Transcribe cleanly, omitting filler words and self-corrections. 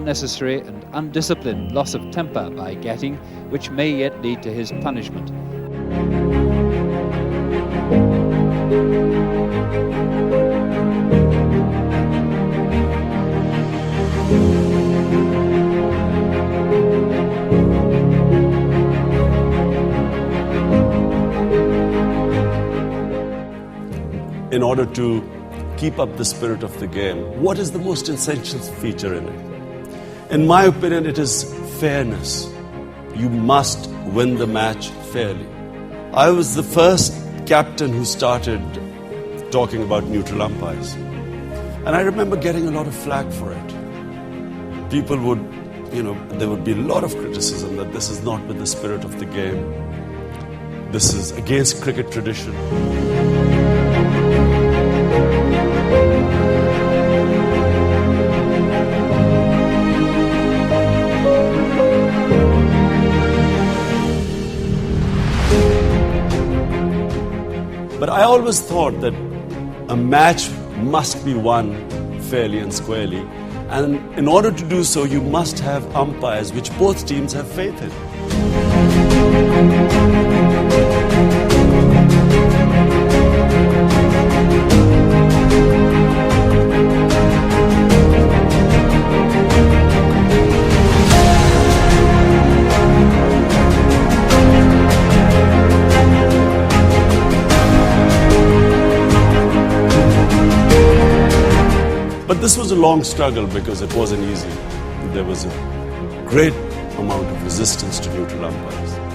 unnecessary and undisciplined loss of temper by Gatting, which may yet lead to his punishment. In order to keep up the spirit of the game, what is the most essential feature in it? In my opinion, it is fairness. You must win the match fairly. I was the first captain who started talking about neutral umpires. And I remember getting a lot of flack for it. People would, there would be a lot of criticism that this is not with the spirit of the game. This is against cricket tradition. But I always thought that a match must be won fairly and squarely. And in order to do so, you must have umpires which both teams have faith in. But this was a long struggle because it wasn't easy. There was a great amount of resistance to neutral umpires.